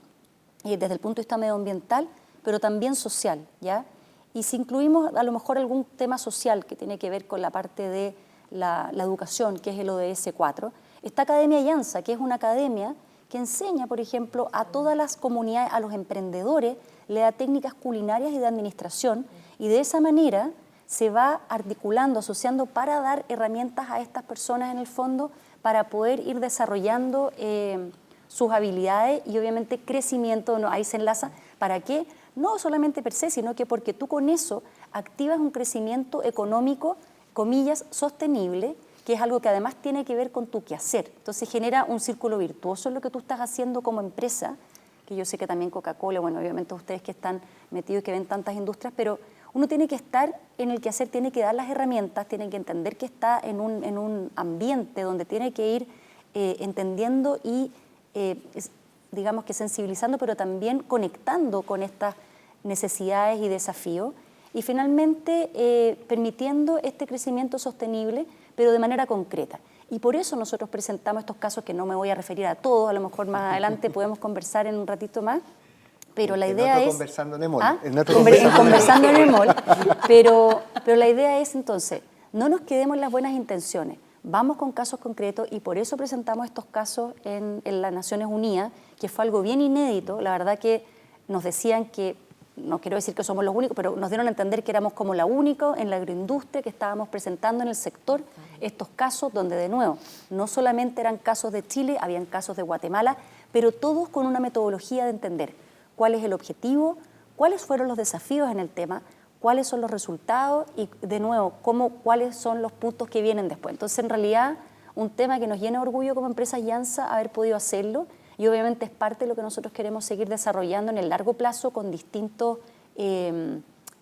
desde el punto de vista medioambiental, pero también social, ¿ya? Y si incluimos a lo mejor algún tema social que tiene que ver con la parte de la educación, que es el ODS 4, está Academia Llanza, que es una academia que enseña, por ejemplo, a todas las comunidades, a los emprendedores, le da técnicas culinarias y de administración, y de esa manera se va articulando, asociando para dar herramientas a estas personas en el fondo para poder ir desarrollando sus habilidades y obviamente crecimiento, ¿no? Ahí se enlaza, ¿para qué? No solamente per se, sino que porque tú con eso activas un crecimiento económico, comillas, sostenible, que es algo que además tiene que ver con tu quehacer. Entonces genera un círculo virtuoso en lo que tú estás haciendo como empresa, que yo sé que también Coca-Cola, bueno, obviamente ustedes que están metidos y que ven tantas industrias, pero uno tiene que estar en el quehacer, tiene que dar las herramientas, tiene que entender que está en un ambiente donde tiene que ir entendiendo y digamos que sensibilizando, pero también conectando con estas necesidades y desafíos, y finalmente permitiendo este crecimiento sostenible, pero de manera concreta. Y por eso nosotros presentamos estos casos, que no me voy a referir a todos, a lo mejor más adelante podemos conversar en un ratito más, pero la idea es... Conversando en el mall. ¿Ah? Conversando en el mall. Pero la idea es entonces, no nos quedemos en las buenas intenciones, vamos con casos concretos, y por eso presentamos estos casos en las Naciones Unidas, que fue algo bien inédito. La verdad que nos decían que, no quiero decir que somos los únicos, pero nos dieron a entender que éramos como la única en la agroindustria que estábamos presentando en el sector estos casos, donde de nuevo, no solamente eran casos de Chile, habían casos de Guatemala, pero todos con una metodología de entender cuál es el objetivo, cuáles fueron los desafíos en el tema, cuáles son los resultados y, de nuevo, cuáles son los puntos que vienen después. Entonces, en realidad, un tema que nos llena de orgullo como empresa Llanza haber podido hacerlo, y obviamente es parte de lo que nosotros queremos seguir desarrollando en el largo plazo con distintas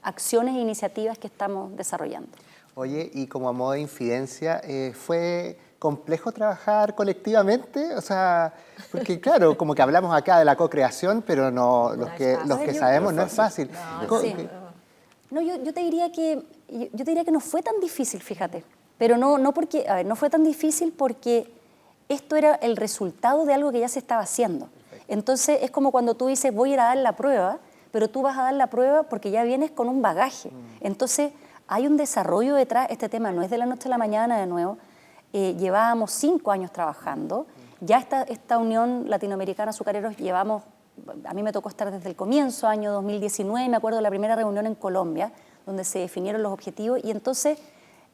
acciones e iniciativas que estamos desarrollando. Oye, y como a modo de infidencia, ¿fue complejo trabajar colectivamente? O sea, porque claro, como que hablamos acá de la co-creación, pero no, los que sabemos no es fácil. No, yo te diría que no fue tan difícil, fíjate, pero no porque, a ver, no fue tan difícil porque esto era el resultado de algo que ya se estaba haciendo. Entonces es como cuando tú dices voy a ir a dar la prueba, pero tú vas a dar la prueba porque ya vienes con un bagaje. Entonces hay un desarrollo detrás. Este tema no es de la noche a la mañana, de nuevo. Llevábamos 5 años trabajando Ya esta Unión Latinoamericana Azucareros llevamos, a mí me tocó estar desde el comienzo, año 2019, me acuerdo de la primera reunión en Colombia, donde se definieron los objetivos, y entonces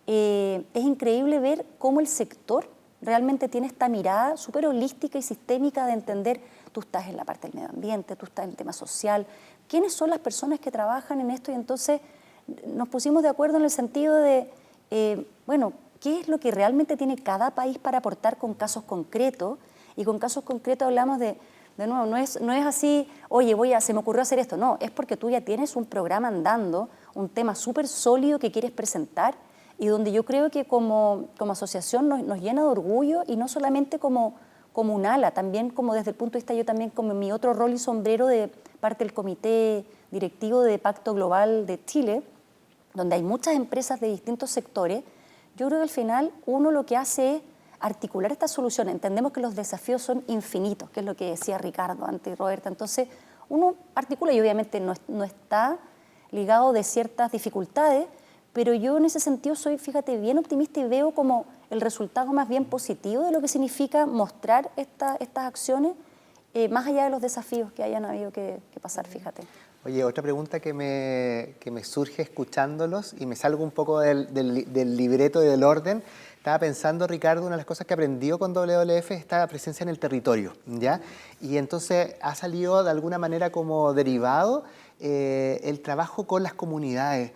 es increíble ver cómo el sector realmente tiene esta mirada súper holística y sistémica de entender, tú estás en la parte del medio ambiente, tú estás en el tema social, quiénes son las personas que trabajan en esto, y entonces nos pusimos de acuerdo en el sentido de, bueno, qué es lo que realmente tiene cada país para aportar con casos concretos, y con casos concretos hablamos de nuevo, no es así, oye, se me ocurrió hacer esto, no, es porque tú ya tienes un programa andando, un tema súper sólido que quieres presentar, y donde yo creo que como asociación nos llena de orgullo, y no solamente como un ala, también como desde el punto de vista, yo también como mi otro rol y sombrero de parte del comité directivo de Pacto Global de Chile, donde hay muchas empresas de distintos sectores. Yo creo que al final uno lo que hace es articular estas soluciones. Entendemos que los desafíos son infinitos, que es lo que decía Ricardo antes, Roberta. Entonces, uno articula y obviamente no está ligado de ciertas dificultades, pero yo en ese sentido soy, fíjate, bien optimista y veo como el resultado más bien positivo de lo que significa mostrar estas acciones, más allá de los desafíos que hayan habido que pasar, fíjate. Oye, otra pregunta que me surge escuchándolos, y me salgo un poco del libreto y del orden. Estaba pensando, Ricardo, una de las cosas que aprendió con WWF es esta presencia en el territorio, ¿ya? Y entonces ha salido de alguna manera como derivado el trabajo con las comunidades.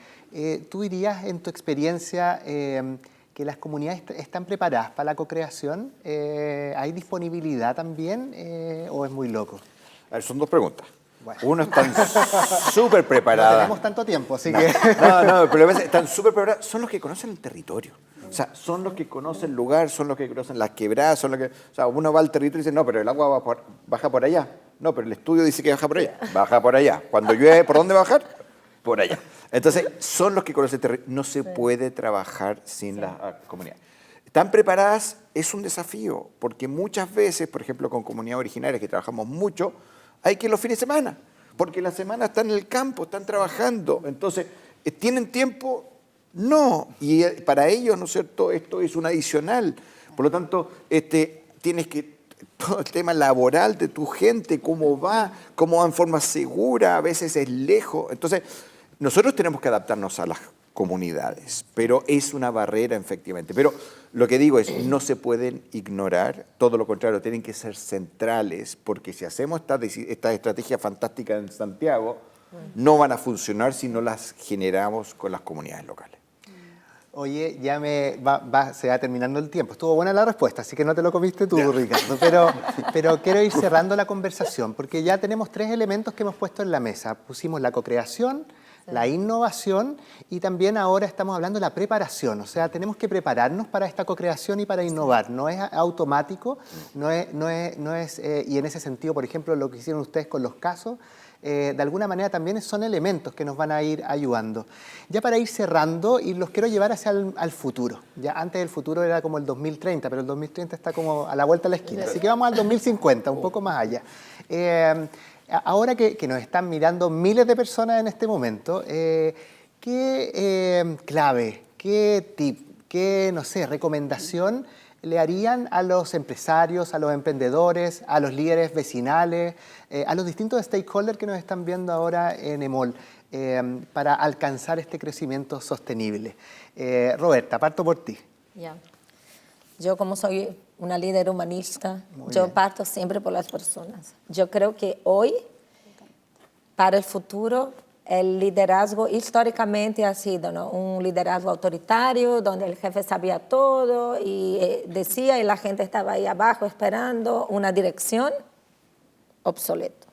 ¿Tú dirías, en tu experiencia, que las comunidades están preparadas para la co-creación? ¿Hay disponibilidad también o es muy loco? A ver, son dos preguntas. Bueno. Uno, están súper preparadas. No tenemos tanto tiempo, así que... No, pero a veces están súper preparadas. Son los que conocen el territorio. O sea, son los que conocen el lugar, son los que conocen las quebradas, son los que... O sea, uno va al territorio y dice, no, pero el agua baja por allá. No, pero el estudio dice que baja por allá. Baja por allá. Cuando llueve, ¿por dónde va a bajar? Por allá. Entonces, son los que conocen el territorio. No se puede trabajar sin la comunidad. ¿Están preparadas? Es un desafío, porque muchas veces, por ejemplo, con comunidades originarias que trabajamos mucho, hay que ir los fines de semana, porque la semana están en el campo, están trabajando. Entonces, ¿tienen tiempo? No. Y para ellos, ¿no es cierto?, esto es un adicional. Por lo tanto, tienes que, todo el tema laboral de tu gente, cómo va en forma segura, a veces es lejos. Entonces, nosotros tenemos que adaptarnos a las comunidades, pero es una barrera, efectivamente. Pero lo que digo es, no se pueden ignorar, todo lo contrario, tienen que ser centrales, porque si hacemos esta estrategia fantástica en Santiago, no van a funcionar si no las generamos con las comunidades locales. Oye, ya se va terminando el tiempo. Estuvo buena la respuesta, así que no te lo comiste tú, Ricardo. Pero quiero ir cerrando la conversación, porque ya tenemos 3 elementos que hemos puesto en la mesa. Pusimos la co-creación, la innovación, y también ahora estamos hablando de la preparación. O sea, tenemos que prepararnos para esta co-creación y para innovar. No es automático, y en ese sentido, por ejemplo, lo que hicieron ustedes con los casos, de alguna manera también son elementos que nos van a ir ayudando. Ya para ir cerrando, y los quiero llevar hacia el futuro. Ya antes el futuro era como el 2030, pero el 2030 está como a la vuelta de la esquina. Así que vamos al 2050, un poco más allá. Ahora que nos están mirando miles de personas en este momento, ¿qué clave, qué tip, qué, no sé, recomendación le harían a los empresarios, a los emprendedores, a los líderes vecinales, a los distintos stakeholders que nos están viendo ahora en EMOL para alcanzar este crecimiento sostenible? Roberta, parto por ti. Yeah. Yo, como soy una líder humanista, parto siempre por las personas. Yo creo que hoy, para el futuro, el liderazgo históricamente ha sido, ¿no?, un liderazgo autoritario, donde el jefe sabía todo y decía, y la gente estaba ahí abajo esperando una dirección. Obsoleto.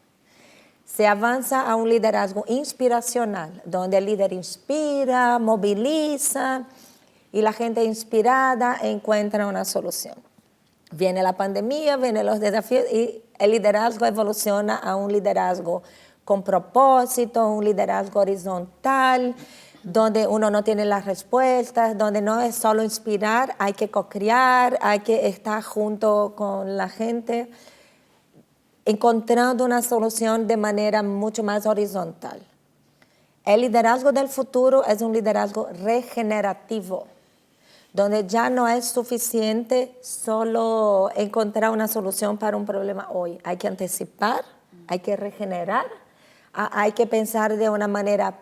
Se avanza a un liderazgo inspiracional, donde el líder inspira, moviliza, y la gente inspirada encuentra una solución. Viene la pandemia, vienen los desafíos, y el liderazgo evoluciona a un liderazgo con propósito, un liderazgo horizontal, donde uno no tiene las respuestas, donde no es solo inspirar, hay que co-crear, hay que estar junto con la gente, encontrando una solución de manera mucho más horizontal. El liderazgo del futuro es un liderazgo regenerativo, donde ya no es suficiente solo encontrar una solución para un problema hoy. Hay que anticipar, hay que regenerar, hay que pensar de una manera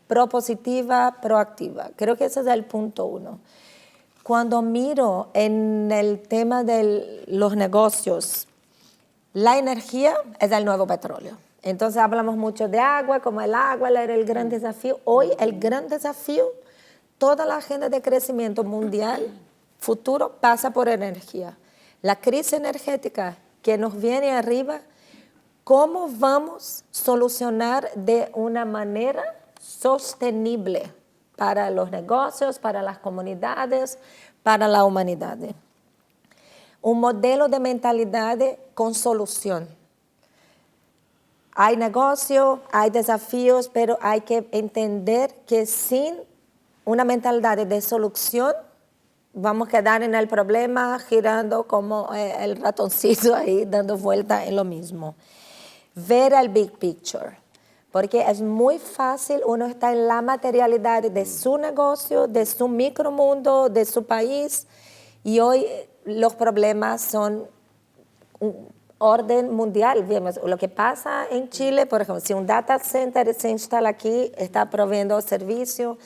propositiva, proactiva. Creo que ese es el punto 1. Cuando miro en el tema de los negocios, la energía es el nuevo petróleo. Entonces hablamos mucho de agua, como el agua era el gran desafío. Hoy el gran desafío, toda la agenda de crecimiento mundial futuro pasa por energía. La crisis energética que nos viene arriba, ¿cómo vamos a solucionar de una manera sostenible para los negocios, para las comunidades, para la humanidad? Un modelo de mentalidad con solución. Hay negocio, hay desafíos, pero hay que entender que sin una mentalidad de solución vamos a quedar en el problema girando como el ratoncito ahí dando vuelta en lo mismo. Ver el big picture, porque es muy fácil uno estar en la materialidad de su negocio, de su micromundo, de su país, y hoy los problemas son orden mundial. Vemos lo que pasa en Chile, por ejemplo, si un data center se instala aquí, está proveyendo servicio.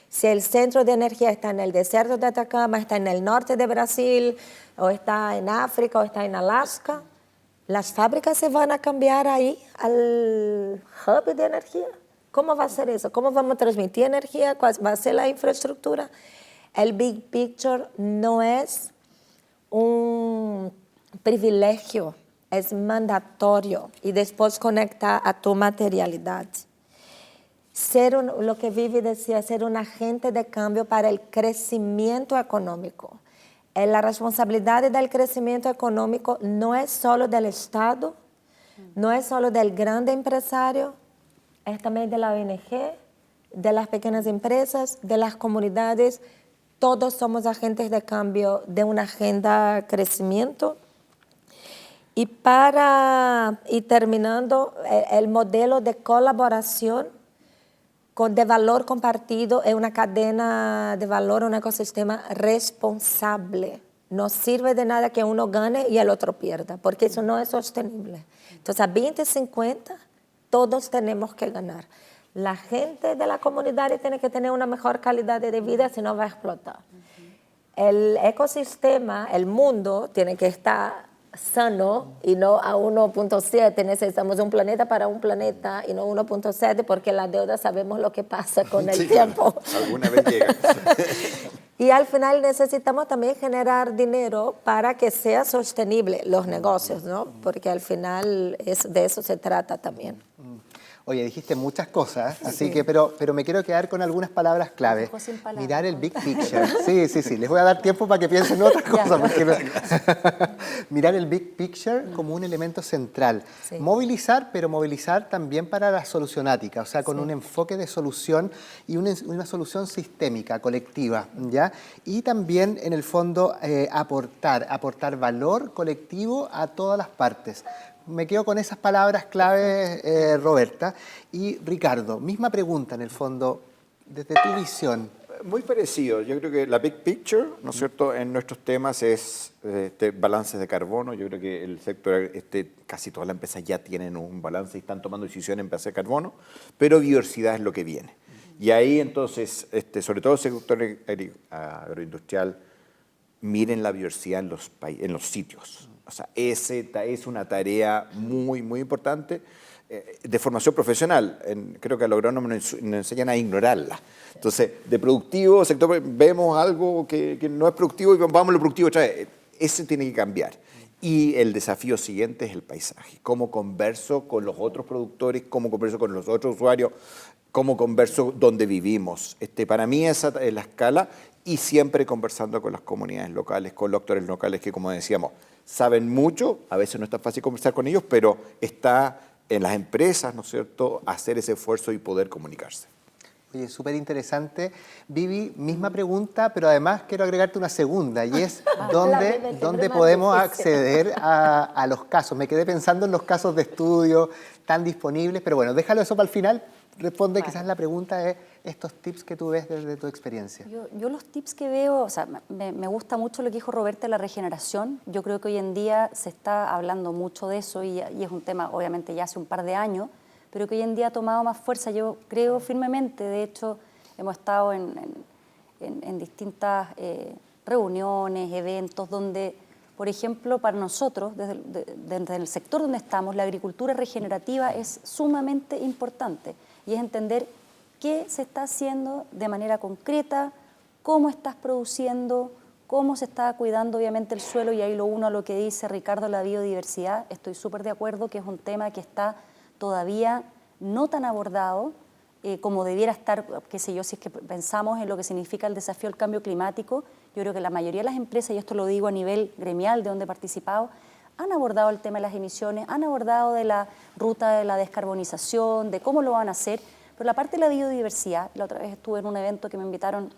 Si el centro de energía está en el desierto de Atacama, está en el norte de Brasil, o está en África, o está en Alaska, ¿las fábricas se van a cambiar ahí al hub de energía? ¿Cómo va a ser eso? ¿Cómo vamos a transmitir energía? ¿Cuál va a ser la infraestructura? El big picture no es un privilegio, es mandatorio, y después conecta a tu materialidad. Lo que Vivi decía, ser un agente de cambio para el crecimiento económico. La responsabilidad del crecimiento económico no es solo del Estado, no es solo del grande empresario, es también de la ONG, de las pequeñas empresas, de las comunidades. Todos somos agentes de cambio de una agenda de crecimiento. Y terminando, el modelo de colaboración de valor compartido es una cadena de valor, un ecosistema responsable. No sirve de nada que uno gane y el otro pierda, porque eso no es sostenible. Entonces, a 2050, todos tenemos que ganar. La gente de la comunidad tiene que tener una mejor calidad de vida, si no va a explotar. El ecosistema, el mundo, tiene que estar sano y no a 1.7. Necesitamos un planeta para un planeta y no 1.7, porque la deuda sabemos lo que pasa con el tiempo. Alguna vez llega. Y al final necesitamos también generar dinero para que sea sostenible los negocios, ¿no? Porque al final de eso se trata también. Oye, dijiste muchas cosas, así que, pero me quiero quedar con algunas palabras clave. Mirar el big picture. Sí, les voy a dar tiempo para que piensen en otras cosas. Mirar el big picture como un elemento central. Sí. Movilizar, pero movilizar también para la solucionática, o sea, con un enfoque de solución y una solución sistémica, colectiva, ¿ya? Y también, en el fondo, aportar valor colectivo a todas las partes. Me quedo con esas palabras claves, Roberta. Y Ricardo, misma pregunta en el fondo, desde tu visión. Muy parecido. Yo creo que la big picture, ¿no es cierto?, en nuestros temas es balances de carbono. Yo creo que el sector, casi todas las empresas ya tienen un balance y están tomando decisiones en base a carbono, pero biodiversidad es lo que viene. Y ahí entonces, sobre todo el sector agroindustrial, miren la biodiversidad en los sitios. O sea, esa es una tarea muy, muy importante de formación profesional. Creo que a los agrónomos nos enseñan a ignorarla. Entonces, de productivo, sector, vemos algo que no es productivo y vamos a lo productivo otra vez. Ese tiene que cambiar. Y el desafío siguiente es el paisaje. Cómo converso con los otros productores, cómo converso con los otros usuarios, cómo converso donde vivimos. Para mí esa es la escala, y siempre conversando con las comunidades locales, con los actores locales que, como decíamos, saben mucho. A veces no es tan fácil conversar con ellos, pero está en las empresas, ¿no es cierto?, hacer ese esfuerzo y poder comunicarse. Oye, súper interesante. Vivi, misma pregunta, pero además quiero agregarte una segunda, y es ¿dónde podemos acceder a los casos? Me quedé pensando en los casos de estudio tan disponibles, pero bueno, déjalo eso para el final. responde Claro. quizás la pregunta de estos tips que tú ves desde tu experiencia. Yo los tips que veo, o sea, me gusta mucho lo que dijo Roberta de la regeneración. Yo creo que hoy en día se está hablando mucho de eso y es un tema, obviamente, ya hace un par de años, pero que hoy en día ha tomado más fuerza. Yo creo firmemente, de hecho, hemos estado en distintas reuniones, eventos, donde, por ejemplo, para nosotros, desde el sector donde estamos, la agricultura regenerativa es sumamente importante y es entender qué se está haciendo de manera concreta, cómo estás produciendo, cómo se está cuidando obviamente el suelo, y ahí lo uno a lo que dice Ricardo, la biodiversidad. Estoy súper de acuerdo que es un tema que está todavía no tan abordado como debiera estar, qué sé yo, si es que pensamos en lo que significa el desafío del cambio climático. Yo creo que la mayoría de las empresas, y esto lo digo a nivel gremial de donde he participado, han abordado el tema de las emisiones, han abordado de la ruta de la descarbonización, de cómo lo van a hacer. Pero la parte de la biodiversidad, la otra vez estuve en un evento que me invitaron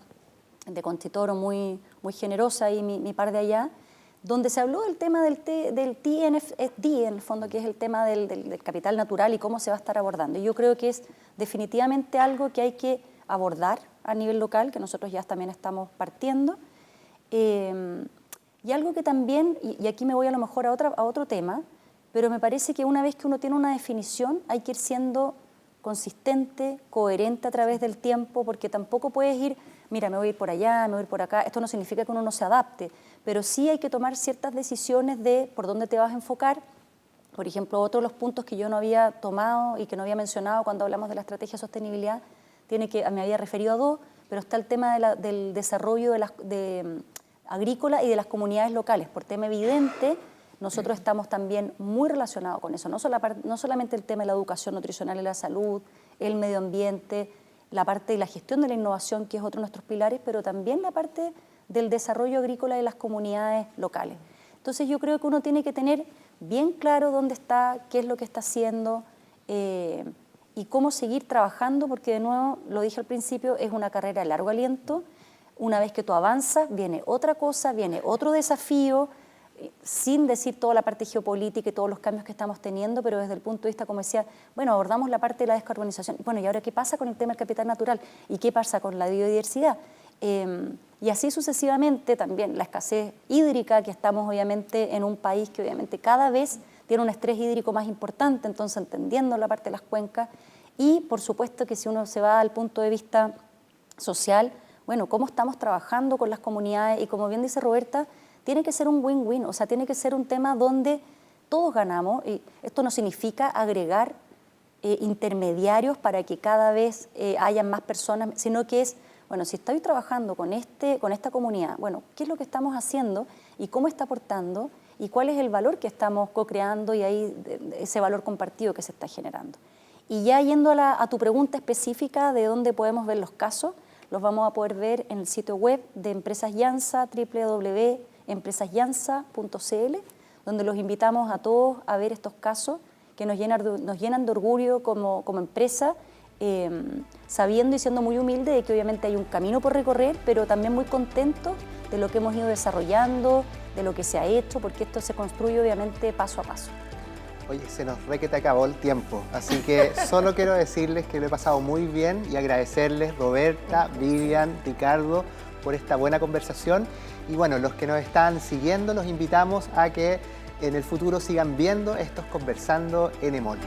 de Conchitoro, muy generosa, y mi par de allá, donde se habló del tema del TNFD, en el fondo, que es el tema del capital natural y cómo se va a estar abordando. Y yo creo que es definitivamente algo que hay que abordar a nivel local, que nosotros ya también estamos partiendo. Y algo que también, y aquí me voy a lo mejor a otro tema, pero me parece que una vez que uno tiene una definición, hay que ir siendo consistente, coherente a través del tiempo, porque tampoco puedes ir, mira, me voy a ir por allá, me voy a ir por acá. Esto no significa que uno no se adapte, pero sí hay que tomar ciertas decisiones de por dónde te vas a enfocar. Por ejemplo, otro de los puntos que yo no había tomado y que no había mencionado cuando hablamos de la estrategia de sostenibilidad, me había referido a dos, pero está el tema del desarrollo agrícola y de las comunidades locales. Por tema evidente, nosotros estamos también muy relacionados con eso, no solamente el tema de la educación nutricional y la salud, el medio ambiente, la parte de la gestión de la innovación, que es otro de nuestros pilares, pero también la parte del desarrollo agrícola de las comunidades locales. Entonces yo creo que uno tiene que tener bien claro dónde está, qué es lo que está haciendo y cómo seguir trabajando, porque de nuevo, lo dije al principio, es una carrera de largo aliento. Una vez que tú avanzas, viene otra cosa, viene otro desafío, sin decir toda la parte geopolítica y todos los cambios que estamos teniendo, pero desde el punto de vista, como decía, bueno, abordamos la parte de la descarbonización. Bueno, ¿y ahora qué pasa con el tema del capital natural? ¿Y qué pasa con la biodiversidad? Y así sucesivamente también la escasez hídrica, que estamos obviamente en un país que obviamente cada vez tiene un estrés hídrico más importante, entonces entendiendo la parte de las cuencas. Y por supuesto que si uno se va al punto de vista social, bueno, cómo estamos trabajando con las comunidades, y como bien dice Roberta, tiene que ser un win-win, o sea, tiene que ser un tema donde todos ganamos, y esto no significa agregar intermediarios para que cada vez haya más personas, sino que es, bueno, si estoy trabajando con esta comunidad, bueno, ¿qué es lo que estamos haciendo y cómo está aportando y cuál es el valor que estamos co-creando y ahí ese valor compartido que se está generando? Y ya yendo a tu pregunta específica de dónde podemos ver los casos, los vamos a poder ver en el sitio web de Empresas Yansa, www.empresasyansa.cl, donde los invitamos a todos a ver estos casos que nos llenan de orgullo como empresa, sabiendo y siendo muy humilde de que obviamente hay un camino por recorrer, pero también muy contentos de lo que hemos ido desarrollando, de lo que se ha hecho, porque esto se construye obviamente paso a paso. Oye, se nos re que te acabó el tiempo, así que solo quiero decirles que lo he pasado muy bien y agradecerles, Roberta, Vivian, Ricardo, por esta buena conversación. Y bueno, los que nos están siguiendo, los invitamos a que en el futuro sigan viendo estos Conversando en EMOL.